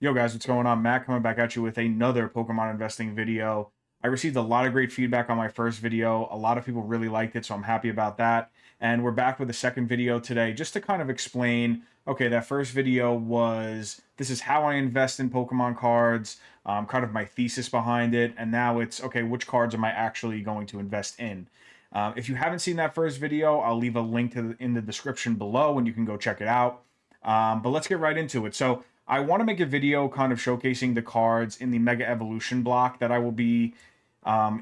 Yo guys, what's going on? Matt coming back at you with another Pokemon investing video. I received a lot of great feedback on my first video. A lot of people really liked it, so I'm happy about that. And we're back with a second video today just to kind of explain, okay, that first video was, this is how I invest in Pokemon cards, kind of my thesis behind it, and now it's, okay, which cards am I actually going to invest in? If you haven't seen that first video, I'll leave a link in the description below and you can go check it out. But let's get right into it. So I want to make a video kind of showcasing the cards in the Mega Evolution block that I will be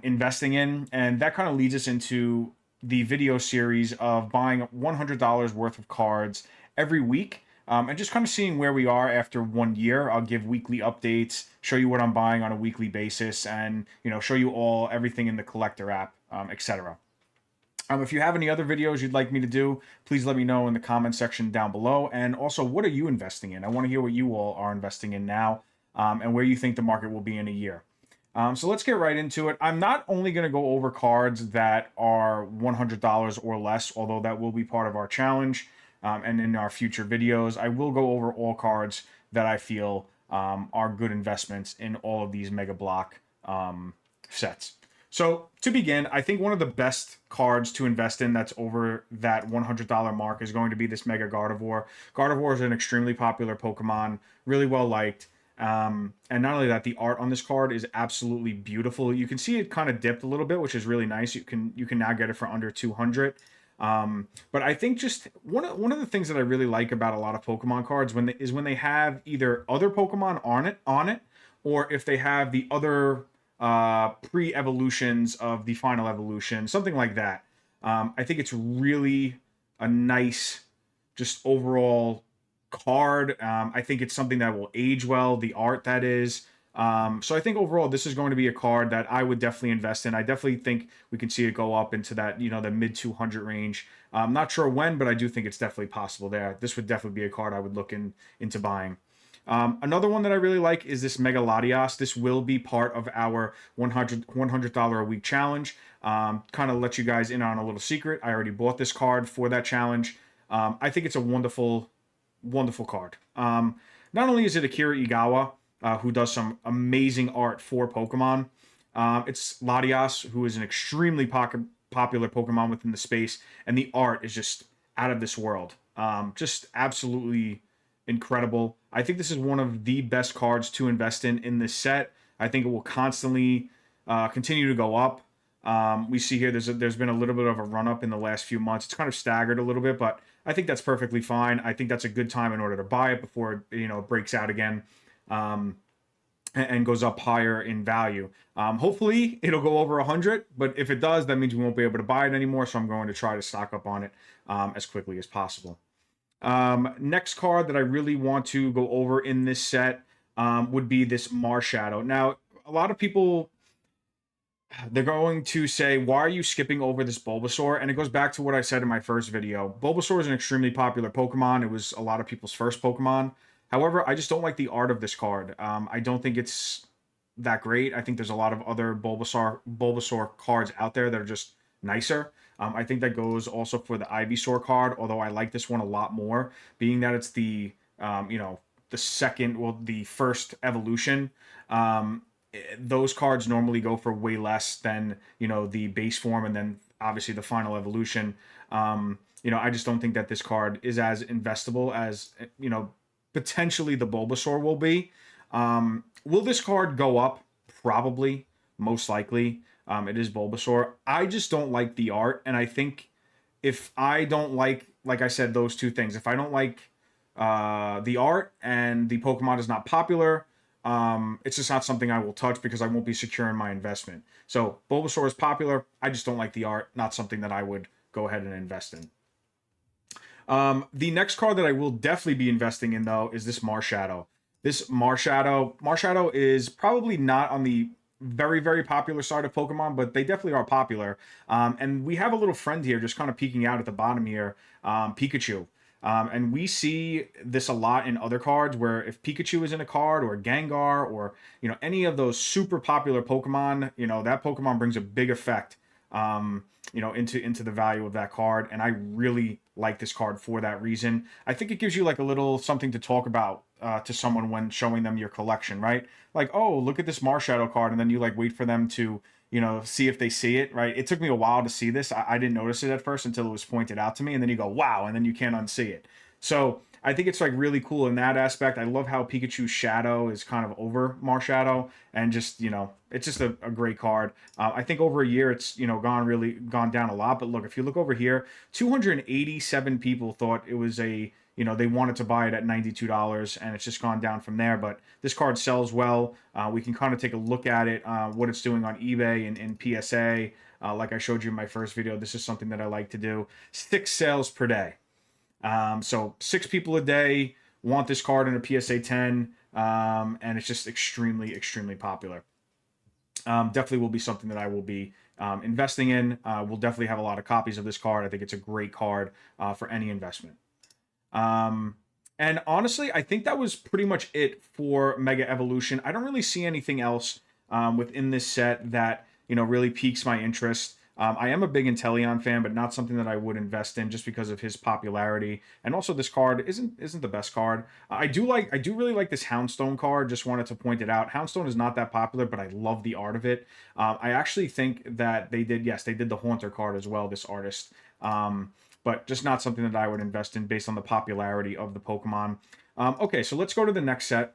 investing in. And that kind of leads us into the video series of buying $100 worth of cards every week. And just kind of seeing where we are after 1 year. I'll give weekly updates, show you what I'm buying on a weekly basis, and show you all everything in the collector app, etc. If you have any other videos you'd like me to do, please let me know in the comment section down below. And also, what are you investing in? I want to hear what you all are investing in now, and where you think the market will be in a year. So let's get right into it. I'm not only going to go over cards that are $100 or less, although that will be part of our challenge, and in our future videos. I will go over all cards that I feel are good investments in all of these Mega Block sets. So to begin, I think one of the best cards to invest in that's over that $100 mark is going to be this Mega Gardevoir. Gardevoir is an extremely popular Pokemon, really well liked. And not only that, the art on this card is absolutely beautiful. You can see it kind of dipped a little bit, which is really nice. You can now get it for under 200. But I think just one of the things that I really like about a lot of Pokemon cards when they have either other Pokemon on it, or if they have the other pre-evolutions of the final evolution, something like that. I think it's really a nice, just overall card. I think it's something that will age well, the art that is. So I think overall this is going to be a card that I would definitely invest in. I definitely think we can see it go up into that, the mid 200 range. I'm not sure when, but I do think it's definitely possible there. This would definitely be a card I would look into buying. Another one that I really like is this Mega Latias. This will be part of our $100 a week challenge. Kind of let you guys in on a little secret. I already bought this card for that challenge. I think it's a wonderful, wonderful card. Not only is it Akira Igawa, who does some amazing art for Pokemon, it's Latias, who is an extremely popular Pokemon within the space, and the art is just out of this world. Just absolutely incredible. I think this is one of the best cards to invest in this set. I think it will constantly continue to go up. We see here there's been a little bit of a run up in the last few months. It's kind of staggered a little bit, but I think that's perfectly fine. I think that's a good time in order to buy it before it breaks out again. And goes up higher in value. Hopefully it'll go over 100, but if it does, that means we won't be able to buy it anymore. So I'm going to try to stock up on it as quickly as possible. Next card that I really want to go over in this set would be this Marshadow. Now, a lot of people, they're going to say, why are you skipping over this Bulbasaur? And it goes back to what I said in my first video. Bulbasaur is an extremely popular Pokemon. It was a lot of people's first Pokemon. However, I just don't like the art of this card. I don't think it's that great. I think there's a lot of other Bulbasaur cards out there that are just nicer. I think that goes also for the Ivysaur card, although I like this one a lot more, being that it's the the first evolution. Those cards normally go for way less than the base form, and then obviously the final evolution. I just don't think that this card is as investable as potentially the Bulbasaur will be. Will this card go up? Probably, most likely. It is Bulbasaur. I just don't like the art, and I think if I don't like I said, those two things, if I don't like the art and the Pokemon is not popular, it's just not something I will touch because I won't be secure in my investment. So Bulbasaur is popular. I just don't like the art. Not something that I would go ahead and invest in. The next card that I will definitely be investing in, though, is this Marshadow. This Marshadow is probably not on the very, very popular side of Pokemon, but they definitely are popular. And we have a little friend here just kind of peeking out at the bottom here, Pikachu. And we see this a lot in other cards where if Pikachu is in a card or Gengar or, any of those super popular Pokemon, that Pokemon brings a big effect into the value of that card. And I really like this card for that reason. I think it gives you like a little something to talk about to someone when showing them your collection, right? Like, oh, look at this Marshadow card, and then you like wait for them to see if they see it, right? It took me a while to see this. I didn't notice it at first until it was pointed out to me, and then you go, wow, and then you can't unsee it. So I think it's like really cool in that aspect. I love how Pikachu's shadow is kind of over Marshadow, and just it's just a great card. I think over a year it's gone down a lot. But look, if you look over here, 287 people thought it was they wanted to buy it at $92, and it's just gone down from there. But this card sells well. We can kind of take a look at it, what it's doing on eBay and PSA. Like I showed you in my first video, this is something that I like to do. 6 sales per day. So 6 people a day want this card in a PSA 10, and it's just extremely, extremely popular. Definitely will be something that I will be investing in. We'll definitely have a lot of copies of this card. I think it's a great card for any investment. And honestly, I think that was pretty much it for Mega Evolution. I don't really see anything else within this set that really piques my interest. I am a big Inteleon fan, but not something that I would invest in just because of his popularity. And also, this card isn't the best card. I do really like this Houndstone card. Just wanted to point it out. Houndstone is not that popular, but I love the art of it. I actually think that they did the Haunter card as well. This artist, but just not something that I would invest in based on the popularity of the Pokemon. Okay, so let's go to the next set.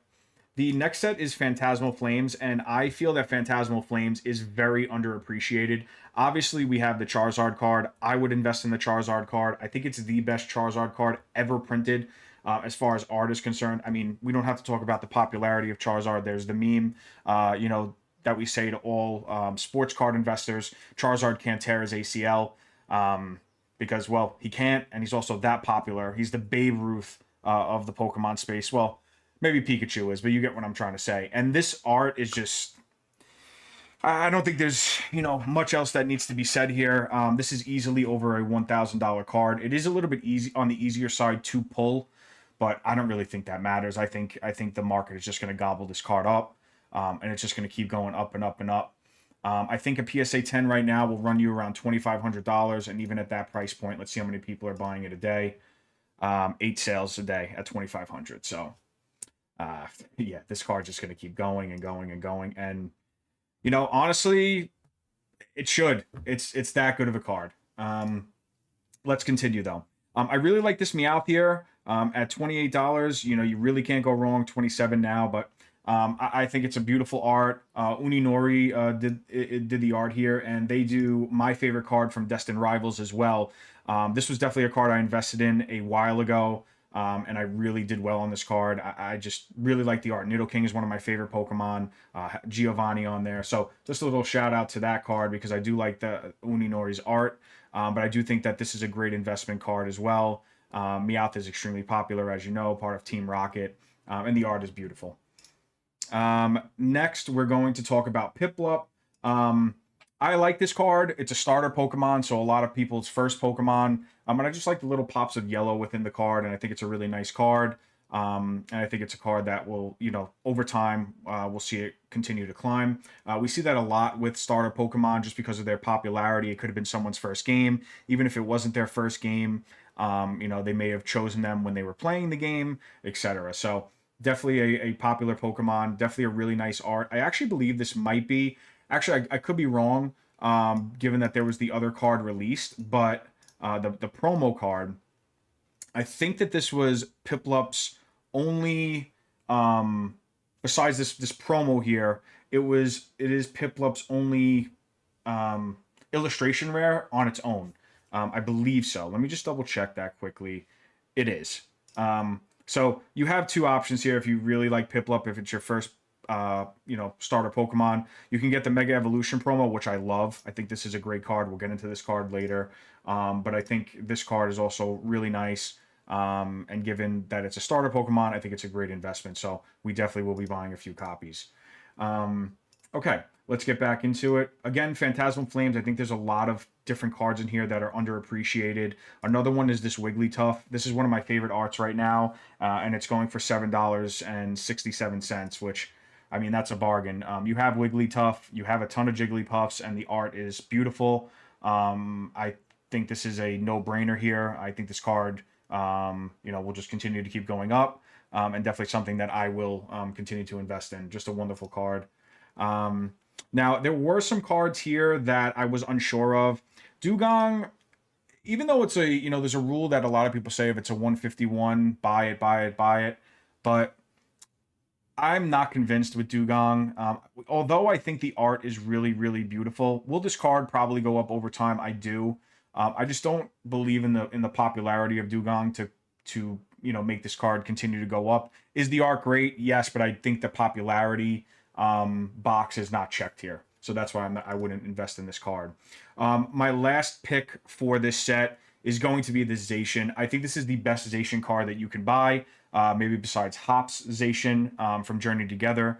The next set is Phantasmal Flames, and I feel that Phantasmal Flames is very underappreciated. Obviously, we have the Charizard card. I would invest in the Charizard card. I think it's the best Charizard card ever printed as far as art is concerned. I mean, we don't have to talk about the popularity of Charizard. There's the meme, that we say to all sports card investors, Charizard can't tear his ACL because, well, he can't, and he's also that popular. He's the Babe Ruth of the Pokemon space. Well, maybe Pikachu is, but you get what I'm trying to say. And this art is just... I don't think there's, much else that needs to be said here. This is easily over a $1,000 card. It is a little bit on the easier side to pull, but I don't really think that matters. I think the market is just going to gobble this card up, and it's just going to keep going up and up and up. I think a PSA 10 right now will run you around $2,500, and even at that price point, let's see how many people are buying it a day. 8 sales a day at $2,500. So... yeah, this card's just going to keep going and going and going. And, honestly, it should. It's that good of a card. Let's continue, though. I really like this Meowth here at $28. You really can't go wrong. $27 now, but I think it's a beautiful art. Uninori did the art here, and they do my favorite card from Destined Rivals as well. This was definitely a card I invested in a while ago. And I really did well on this card. I just really like the art. Nidoking is one of my favorite Pokemon. Giovanni on there. So just a little shout out to that card because I do like the Uninori's art. But I do think that this is a great investment card as well. Meowth is extremely popular, as you know, part of Team Rocket. And the art is beautiful. Next, we're going to talk about Piplup. I like this card. It's a starter Pokemon, so a lot of people's first Pokemon. And I just like the little pops of yellow within the card, and I think it's a really nice card. And I think it's a card that will, over time, we'll see it continue to climb. We see that a lot with starter Pokemon just because of their popularity. It could have been someone's first game. Even if it wasn't their first game, they may have chosen them when they were playing the game, etc. So definitely a popular Pokemon. Definitely a really nice art. I actually believe this might be... Actually, I could be wrong, given that there was the other card released, but the promo card, I think that this was Piplup's only, besides this promo here, it is Piplup's only illustration rare on its own. I believe so. Let me just double check that quickly. It is. So you have 2 options here if you really like Piplup, if it's your first starter Pokemon. You can get the Mega Evolution promo, which I love. I think this is a great card. We'll get into this card later. But I think this card is also really nice. And given that it's a starter Pokemon, I think it's a great investment. So we definitely will be buying a few copies. Okay, let's get back into it. Again, Phantasmal Flames, I think there's a lot of different cards in here that are underappreciated. Another one is this Wigglytuff. This is one of my favorite arts right now. And it's going for $7.67, which... that's a bargain. You have Wigglytuff, you have a ton of Jigglypuffs, and the art is beautiful. I think this is a no-brainer here. I think this card, will just continue to keep going up, and definitely something that I will continue to invest in. Just a wonderful card. Now, there were some cards here that I was unsure of. Dugong, even though it's there's a rule that a lot of people say if it's a 151, buy it, buy it, buy it. But I'm not convinced with Dugong. Although I think the art is really, really beautiful. Will this card probably go up over time? I do. I just don't believe in the popularity of Dugong to make this card continue to go up. Is the art great? Yes, but I think the popularity box is not checked here. So that's why I wouldn't invest in this card. My last pick for this set is going to be the Zacian. I think this is the best Zacian card that you can buy. Maybe besides Hop's Zacian from Journey Together.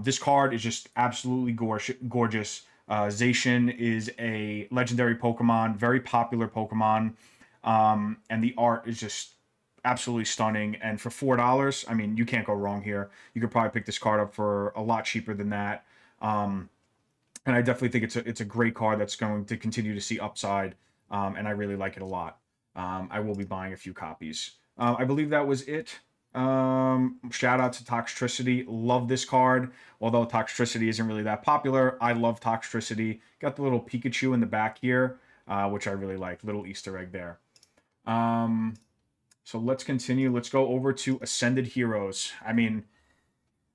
This card is just absolutely gorgeous. Zacian is a legendary Pokemon, very popular Pokemon, and the art is just absolutely stunning. And for $4, I mean, you can't go wrong here. You could probably pick this card up for a lot cheaper than that. And I definitely think it's a great card that's going to continue to see upside, and I really like it a lot. I will be buying a few copies. I believe that was it. Shout out to Toxtricity. Love this card. Although Toxtricity isn't really that popular, I love Toxtricity. Got the little Pikachu in the back here, which I really like. Little Easter egg there. So let's continue. Let's go over to Ascended Heroes. I mean,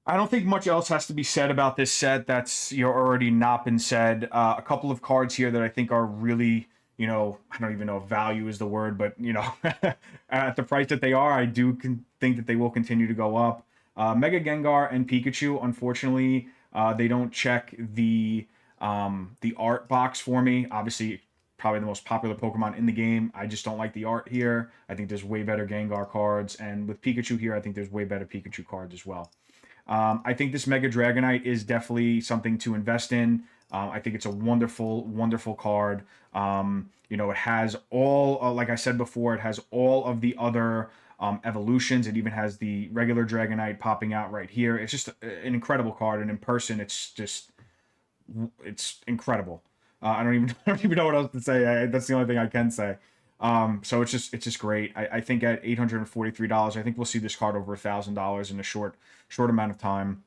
I don't think much else has to be said about this set that's already not been said. A couple of cards here that I think are really, I don't even know if value is the word, but at the price that they are, I do think that they will continue to go up. Mega Gengar and Pikachu, unfortunately, they don't check the art box for me. Obviously, probably the most popular Pokemon in the game. I just don't like the art here. I think there's way better Gengar cards, and with Pikachu here, I think there's way better Pikachu cards as well. I think this Mega Dragonite is definitely something to invest in. I think it's a wonderful, wonderful card. It has all, like I said before, it has all of the other evolutions. It even has the regular Dragonite popping out right here. It's just an incredible card, and in person, it's incredible. I don't even know what else to say. That's the only thing I can say. So it's just great. I think at $843, I think we'll see this card over $1,000 in a short amount of time.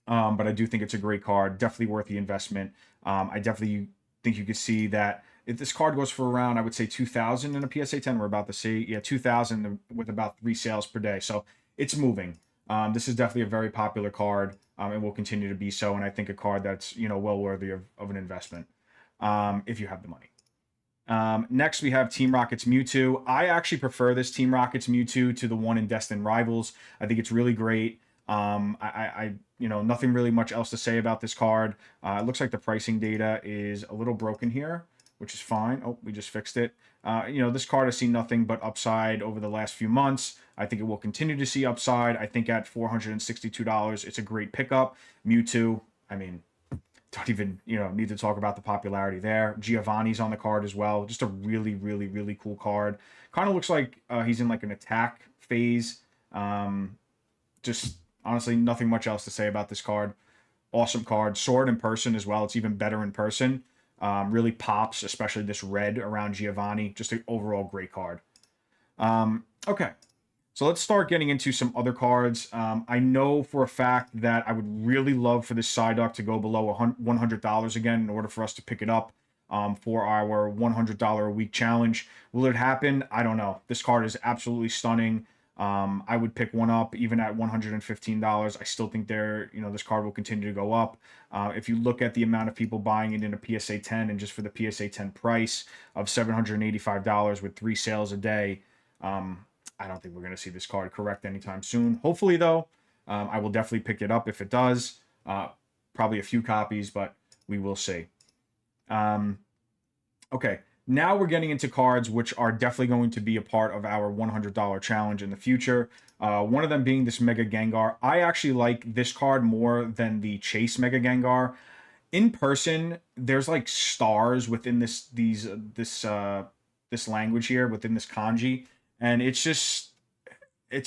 But I do think it's a great card, definitely worth the investment. I definitely think you could see that if this card goes for around, I would say 2,000 in a PSA 10. We're about to see, 2,000 with about 3 sales per day. So it's moving. This is definitely a very popular card, and will continue to be so. And I think a card that's well worthy of an investment, if you have the money. Next, we have Team Rocket's Mewtwo. I actually prefer this Team Rocket's Mewtwo to the one in Destined Rivals. I think it's really great. Nothing really much else to say about this card. It looks like the pricing data is a little broken here, which is fine. Oh, we just fixed it. This card has seen nothing but upside over the last few months. I think it will continue to see upside. I think at $462, it's a great pickup. Mewtwo, I mean, don't even need to talk about the popularity there. Giovanni's on the card as well. Just a really, really, really cool card. Kind of looks like he's in like an attack phase. Just honestly, nothing much else to say about this card. Awesome card. Sword in person as well. It's even better in person. Really pops, especially this red around Giovanni. Just an overall great card. Okay. So let's start getting into some other cards. I know for a fact that I would really love for this Psyduck to go below $100 again in order for us to pick it up for our $100 a week challenge. Will it happen? I don't know. This card is absolutely stunning. I would pick one up even at $115. I still think this card will continue to go up. If you look at the amount of people buying it in a PSA 10 and just for the PSA 10 price of $785 with 3 sales a day, I don't think we're going to see this card correct anytime soon. Hopefully, though, I will definitely pick it up if it does. Probably a few copies, but we will see. Okay, now we're getting into cards which are definitely going to be a part of our $100 challenge in the future. One of them being this Mega Gengar. I actually like this card more than the Chase Mega Gengar. In person, there's like stars within this language here, within this kanji. And it's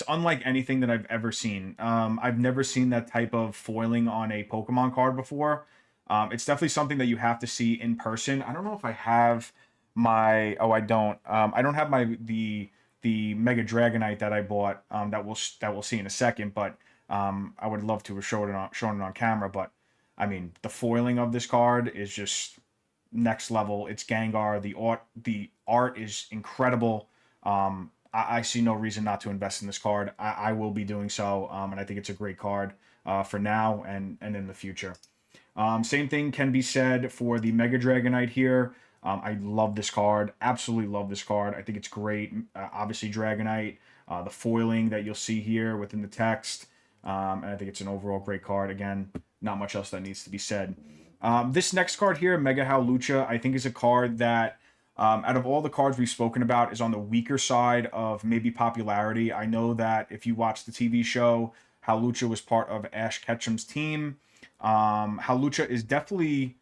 unlike anything that I've ever seen. I've never seen that type of foiling on a Pokemon card before. It's definitely something that you have to see in person. I don't know if I have my. Oh, I don't. I don't have my the Mega Dragonite that I bought. That we'll see in a second. But I would love to have shown it on camera. But I mean, the foiling of this card is just next level. It's Gengar. The art is incredible. I see no reason not to invest in this card. I will be doing so, and I think it's a great card for now and in the future. Same thing can be said for the Mega Dragonite here. I love this card. Absolutely love this card. I think it's great. Obviously, Dragonite, the foiling that you'll see here within the text. And I think it's an overall great card. Again, not much else that needs to be said. This next card here, Mega Howlucha, I think is a card that, out of all the cards we've spoken about, is on the weaker side of maybe popularity. I know that if you watch the TV show, Howlucha was part of Ash Ketchum's team. Howlucha is definitely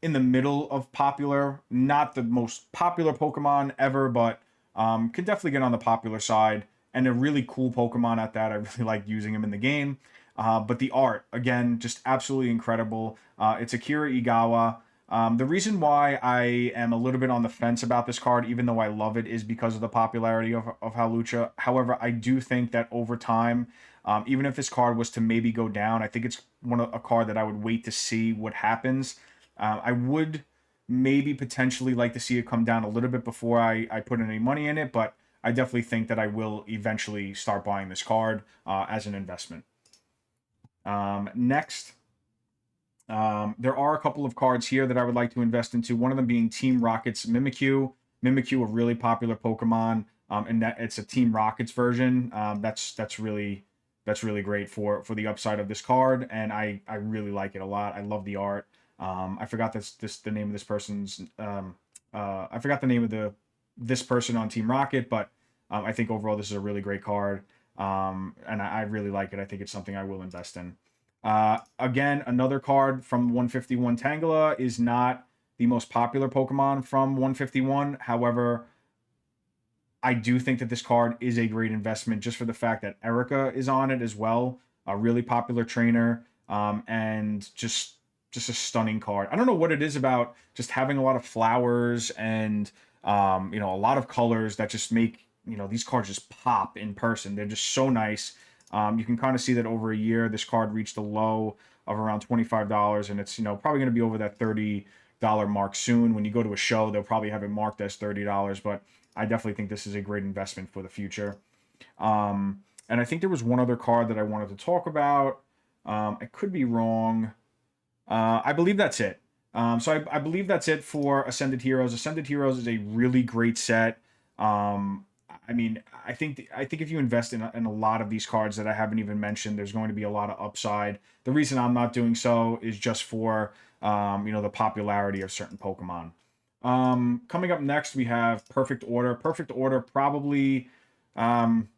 in the middle of popular, not the most popular Pokemon ever, but can definitely get on the popular side, and a really cool Pokemon at that. I really like using him in the game. But the art, again, just absolutely incredible. It's Akira Igawa. The reason why I am a little bit on the fence about this card, even though I love it, is because of the popularity of Howlucha. However, I do think that over time, even if this card was to maybe go down, I think it's a card that I would wait to see what happens. I would maybe potentially like to see it come down a little bit before I put any money in it, but I definitely think that I will eventually start buying this card as an investment. Next, there are a couple of cards here that I would like to invest into. One of them being Team Rocket's Mimikyu. Mimikyu, a really popular Pokemon, and that it's a Team Rockets version. That's really great for the upside of this card, and I really like it a lot. I love the art. I forgot the name of this person's. I forgot the name of this person on Team Rocket, but I think overall this is a really great card. And I really like it. I think it's something I will invest in. Again, another card from 151. Tangela is not the most popular Pokemon from 151. However, I do think that this card is a great investment just for the fact that Erica is on it as well. A really popular trainer, and just a stunning card. I don't know what it is about just having a lot of flowers and a lot of colors that just make these cards just pop in person. They're just so nice. You can kind of see that over a year, this card reached a low of around $25, and it's probably going to be over that $30 mark soon. When you go to a show, they'll probably have it marked as $30, but I definitely think this is a great investment for the future. And I think there was one other card that I wanted to talk about. I could be wrong. I believe that's it. So I believe that's it for Ascended Heroes. Ascended Heroes is a really great set. I mean, I think if you invest in a lot of these cards that I haven't even mentioned, there's going to be a lot of upside. The reason I'm not doing so is just for the popularity of certain Pokemon. Coming up next, we have Perfect Order. Perfect Order, probably one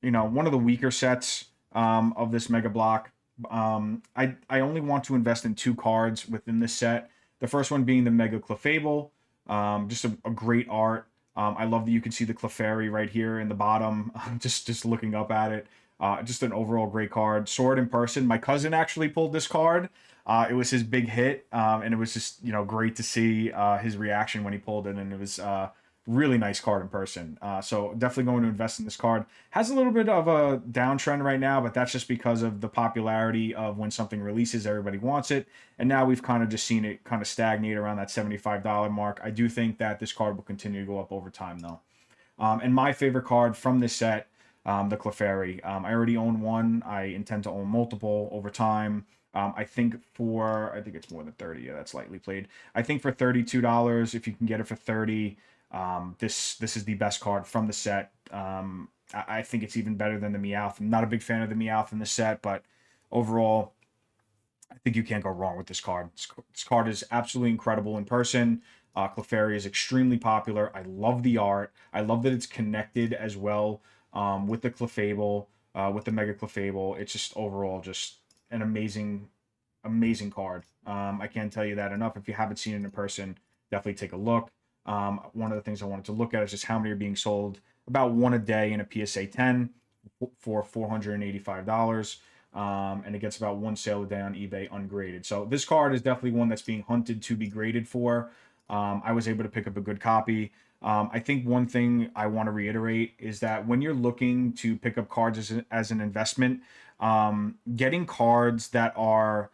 of the weaker sets of this Mega Block. I only want to invest in 2 cards within this set. The first one being the Mega Clefable. Just a great art. I love that you can see the Clefairy right here in the bottom. Just looking up at it. Just an overall great card. Sword in person. My cousin actually pulled this card. It was his big hit, and it was just great to see his reaction when he pulled it, and it was really nice card in person. So definitely going to invest in this card. Has a little bit of a downtrend right now, but that's just because of the popularity of when something releases, everybody wants it. And now we've kind of just seen it kind of stagnate around that $75 mark. I do think that this card will continue to go up over time, though. And my favorite card from this set, the Clefairy. I already own one. I intend to own multiple over time. I think it's more than 30. Yeah, that's lightly played. I think for $32, if you can get it for 30, this is the best card from the set. I think it's even better than the Meowth. I'm not a big fan of the Meowth in the set, but overall, I think you can't go wrong with this card. This card is absolutely incredible in person. Clefairy is extremely popular. I love the art. I love that it's connected as well with the Clefable, with the Mega Clefable. It's just overall just an amazing card. I can't tell you that enough. If you haven't seen it in person, definitely take a look. One of the things I wanted to look at is just how many are being sold. About one a day in a PSA 10 for $485. and it gets about one sale a day on eBay ungraded. So this card is definitely one that's being hunted to be graded for. I was able to pick up a good copy. I think one thing I want to reiterate is that when you're looking to pick up cards as an investment, getting cards that are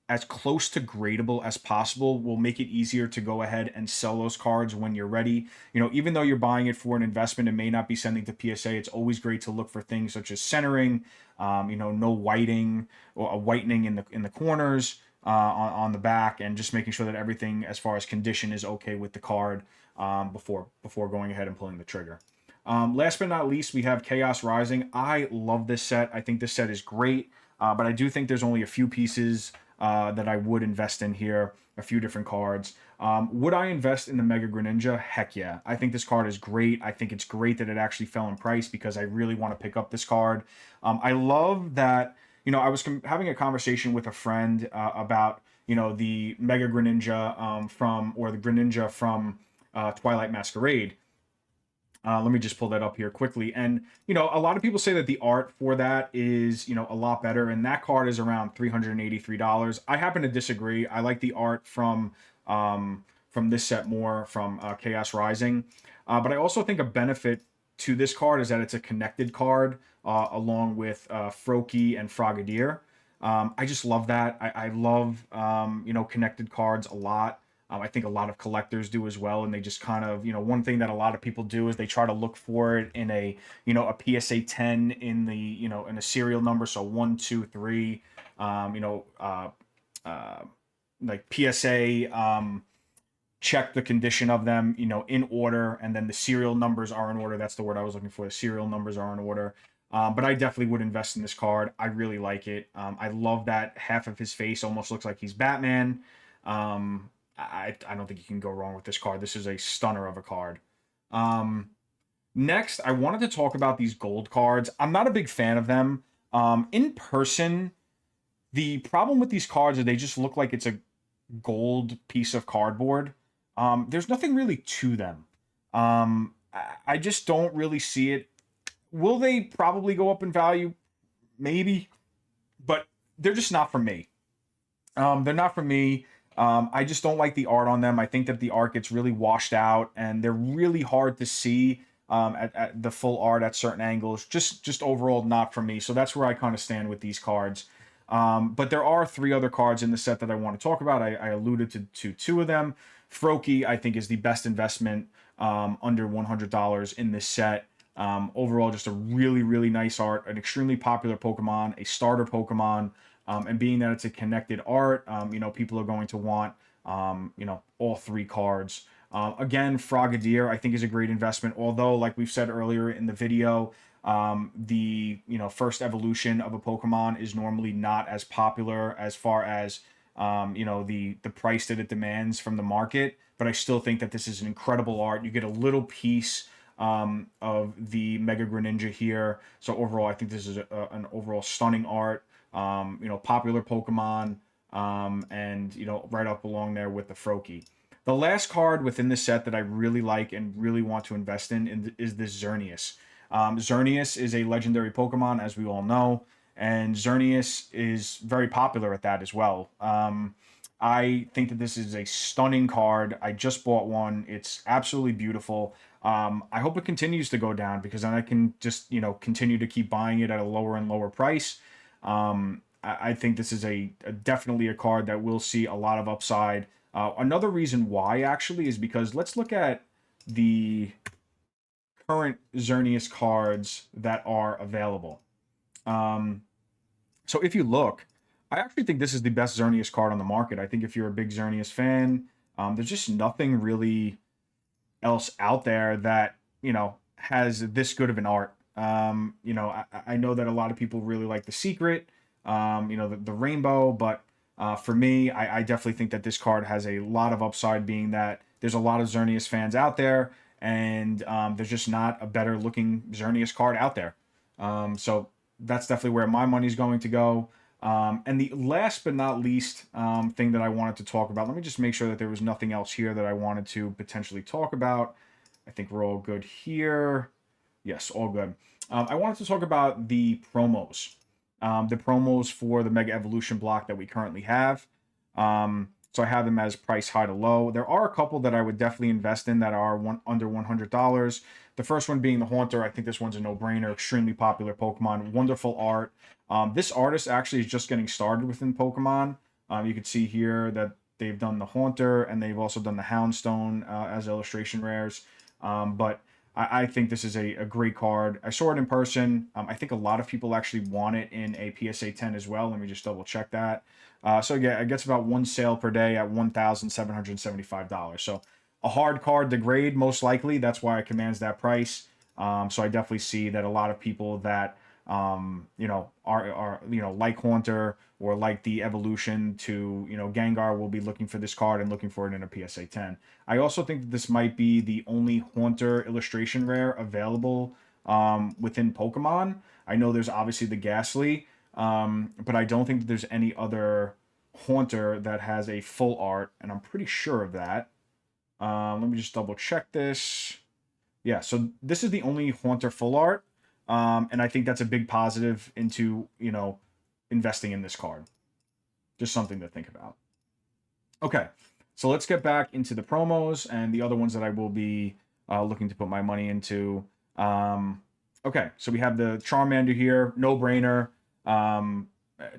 as close to gradable as possible will make it easier to go ahead and sell those cards when you're ready. You know, even though you're buying it for an investment and may not be sending to PSA, it's always great to look for things such as centering, you know, no whiting or a whitening in the corners, on the back, and just making sure that everything as far as condition is okay with the card, before going ahead and pulling the trigger. Last but not least, we have Chaos Rising. I love this set. I think this set is great, but I do think there's only a few pieces that I would invest in here, a few different cards. Would I invest in the Mega Greninja? Heck yeah. I think this card is great. I think it's great that it actually fell in price because I really want to pick up this card. I love that, you know, I was having a conversation with a friend about, you know, the Mega Greninja or the Greninja from Twilight Masquerade. Let me just pull that up here quickly. And, you know, a lot of people say that the art for that is, you know, a lot better. And that card is around $383. I happen to disagree. I like the art from this set more, from Chaos Rising. But I also think a benefit to this card is that it's a connected card along with Froakie and Frogadier. I just love that. I love, you know, connected cards a lot. I think a lot of collectors do as well, and they just kind of, you know, one thing that a lot of people do is they try to look for it in a, you know, a PSA 10 in the, you know, in a serial number, so 1, 2, 3, you know, like PSA, check the condition of them, you know, in order, and then the serial numbers are in order. That's the word I was looking for. The serial numbers are in order. But I definitely would invest in this card. I really like it. I love that half of his face almost looks like he's Batman. I don't think you can go wrong with this card. This is a stunner of a card. Next, I wanted to talk about these gold cards. I'm not a big fan of them. In person, the problem with these cards is they just look like it's a gold piece of cardboard. There's nothing really to them. I just don't really see it. Will they probably go up in value? Maybe. But they're just not for me. They're not for me. I just don't like the art on them. I think that the art gets really washed out, and they're really hard to see at the full art at certain angles. Just overall not for me. So that's where I kind of stand with these cards. But there are 3 other cards in the set that I want to talk about. I alluded to 2 of them. Froakie, I think, is the best investment under $100 in this set. Overall, just a really, really nice art, an extremely popular Pokemon, a starter Pokemon. And being that it's a connected art, you know, people are going to want, you know, all 3 cards. Again, Frogadier, I think, is a great investment. Although, like we've said earlier in the video, the, you know, first evolution of a Pokemon is normally not as popular as far as, you know, the price that it demands from the market. But I still think that this is an incredible art. You get a little piece of the Mega Greninja here. So overall, I think this is an overall stunning art. You know, popular Pokemon, and, you know, right up along there with the Froakie. The last card within the set that I really like and really want to invest in is this Xerneas. Xerneas is a legendary Pokemon, as we all know, and Xerneas is very popular at that as well. I think that this is a stunning card. I just bought one. It's absolutely beautiful. I hope it continues to go down because then I can just, you know, continue to keep buying it at a lower and lower price. I think this is definitely a card that will see a lot of upside. Another reason why, actually, is because let's look at the current Xerneas cards that are available. So if you look, I actually think this is the best Xerneas card on the market. I think if you're a big Xerneas fan, there's just nothing really else out there that, you know, has this good of an art. You know, I know that a lot of people really like the Secret, you know, the Rainbow, but for me, I definitely think that this card has a lot of upside, being that there's a lot of Xerneas fans out there, and there's just not a better looking Xerneas card out there. So that's definitely where my money's going to go. And the last but not least thing that I wanted to talk about, let me just make sure that there was nothing else here that I wanted to potentially talk about. I think we're all good here. Yes, all good. I wanted to talk about the promos. the promos for the Mega Evolution block that we currently have. So I have them as price high to low. There are a couple that I would definitely invest in that are under $100. The first one being the Haunter. I think this one's a no-brainer. Extremely popular Pokemon. Wonderful art. This artist actually is just getting started within Pokemon. You can see here that they've done the Haunter and they've also done the Houndstone as illustration rares. But I think this is a great card. I saw it in person. I think a lot of people actually want it in a PSA 10 as well. Let me just double check that. So yeah, it gets about one sale per day at $1,775. So a hard card to grade, most likely. That's why it commands that price. So I definitely see that a lot of people that are like Haunter or like the evolution to Gengar will be looking for this card and looking for it in a PSA 10. I also think that this might be the only Haunter illustration rare available within Pokemon. I know there's obviously the Ghastly, but I don't think that there's any other Haunter that has a full art, and I'm pretty sure of that. Let me just double check this. Yeah, so this is the only Haunter full art, and I think that's a big positive into investing in this card. Just something to think about. Okay, so let's get back into the promos and the other ones that I will be looking to put my money into. Okay, so we have the Charmander here, no brainer.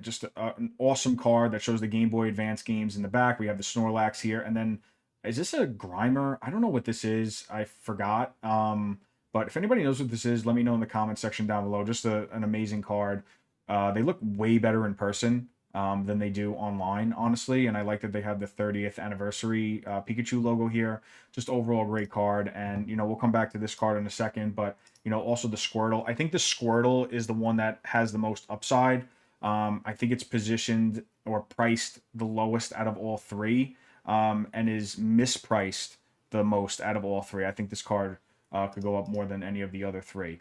Just an awesome card that shows the Game Boy Advance games in the back. We have the Snorlax here, and then is this a Grimer? I don't know what this is. I forgot. But if anybody knows what this is, let me know in the comment section down below. Just an amazing card. They look way better in person than they do online, honestly. And I like that they have the 30th anniversary Pikachu logo here. Just overall great card. And, we'll come back to this card in a second. But, also the Squirtle. I think the Squirtle is the one that has the most upside. I think it's positioned or priced the lowest out of all three and is mispriced the most out of all three. I think this card could go up more than any of the other three.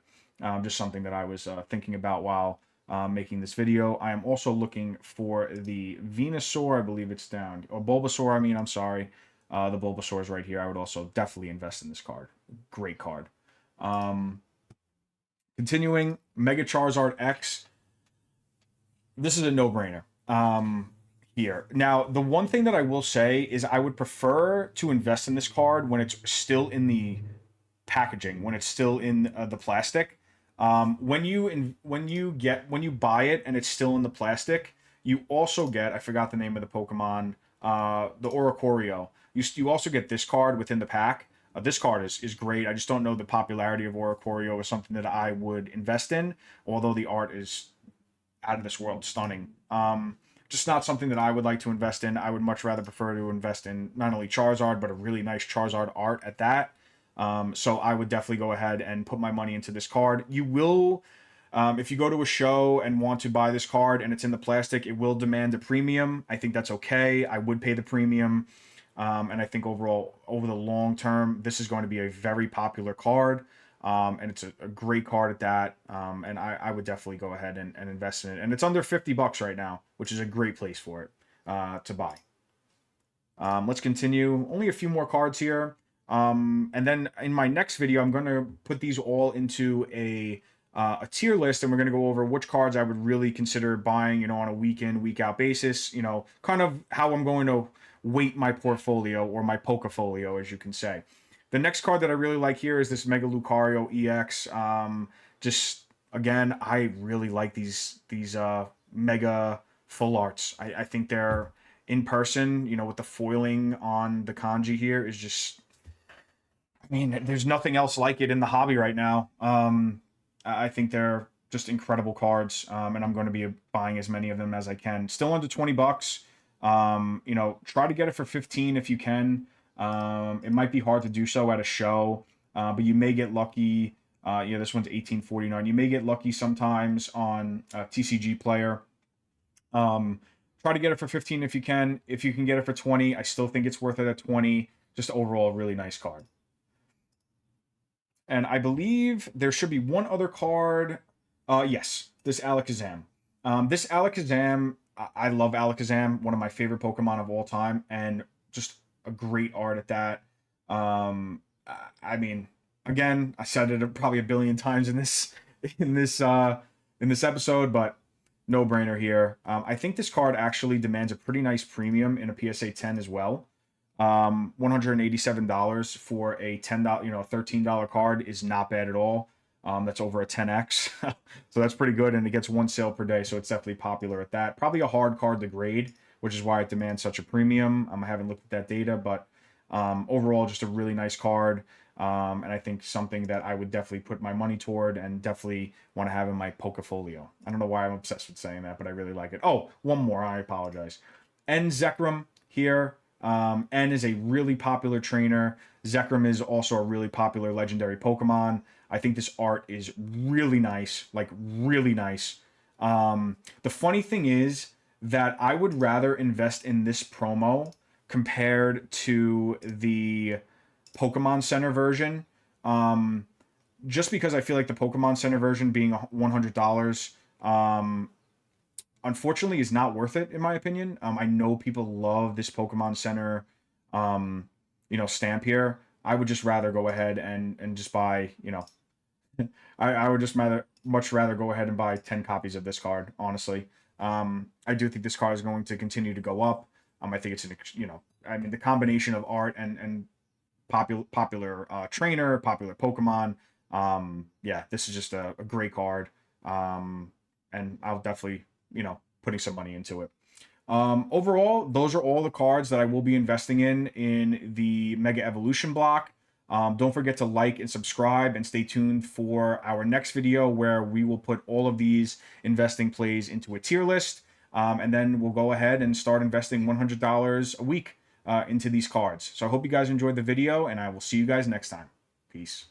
Just something that I was thinking about while making this video. I am also looking for the Venusaur. I believe it's down. Or Bulbasaur, I mean, I'm sorry. The Bulbasaur is right here. I would also definitely invest in this card. Great card. Continuing, Mega Charizard X. This is a no-brainer here. Now, the one thing that I will say is I would prefer to invest in this card when it's still in the packaging, when it's still in the plastic. When you buy it and it's still in the plastic, you also get, I forgot the name of the Pokemon, the Oricorio. You also get this card within the pack. This card is great. I just don't know the popularity of Oricorio is something that I would invest in, although the art is out of this world stunning. Just not something that I would like to invest in. I would much rather prefer to invest in not only Charizard, but a really nice Charizard art at that. So I would definitely go ahead and put my money into this card. You will, if you go to a show and want to buy this card and it's in the plastic, it will demand a premium. I think that's okay. I would pay the premium. And I think overall, over the long term, this is going to be a very popular card. And it's a great card at that. And I would definitely go ahead and invest in it. And it's under $50 right now, which is a great place for it to buy. Let's continue. Only a few more cards here. And then in my next video, I'm going to put these all into a tier list, and we're going to go over which cards I would really consider buying, on a week in, week out basis, kind of how I'm going to weight my portfolio or my Pokefolio, as you can say. The next card that I really like here is this Mega Lucario EX. Just again, I really like these Mega full arts. I think they're in person, with the foiling on the kanji here is just, I mean, there's nothing else like it in the hobby right now. I think they're just incredible cards, and I'm going to be buying as many of them as I can. Still under $20. Try to get it for 15 if you can. It might be hard to do so at a show, but you may get lucky. This one's $18.49. You may get lucky sometimes on TCG Player. Try to get it for 15 if you can. If you can get it for 20, I still think it's worth it at 20. Just overall, really nice card. And I believe there should be one other card. Yes, this Alakazam. This Alakazam, I love Alakazam, one of my favorite Pokemon of all time, and just a great art at that. I mean, again, I said it probably a billion times in this episode, but No brainer here. I think this card actually demands a pretty nice premium in a PSA 10 as well. $187 for a $10, $13 card is not bad at all. That's over a 10x, so that's pretty good, and it gets one sale per day, so it's definitely popular at that. Probably a hard card to grade, which is why it demands such a premium. I haven't looked at that data, but overall, just a really nice card. And I think something that I would definitely put my money toward and definitely want to have in my Pokefolio. I don't know why I'm obsessed with saying that, but I really like it. Oh, one more. I apologize. N Zekrom here. N is a really popular trainer. Zekrom is also a really popular legendary Pokemon. I think this art is really nice, like really nice. The funny thing is that I would rather invest in this promo compared to the Pokemon Center version. Um, just because I feel like the Pokemon Center version being $100, unfortunately, is not worth it in my opinion. I know people love this Pokemon Center, stamp here. I would just rather go ahead and just buy, I would just much rather go ahead and buy 10 copies of this card, honestly. I do think this card is going to continue to go up. I think it's the combination of art and popular trainer, popular Pokemon. Yeah, this is just a great card. And I'll definitely, putting some money into it. Overall, those are all the cards that I will be investing in the Mega Evolution block. Don't forget to like and subscribe and stay tuned for our next video where we will put all of these investing plays into a tier list. And then we'll go ahead and start investing $100 a week into these cards. So I hope you guys enjoyed the video, and I will see you guys next time. Peace.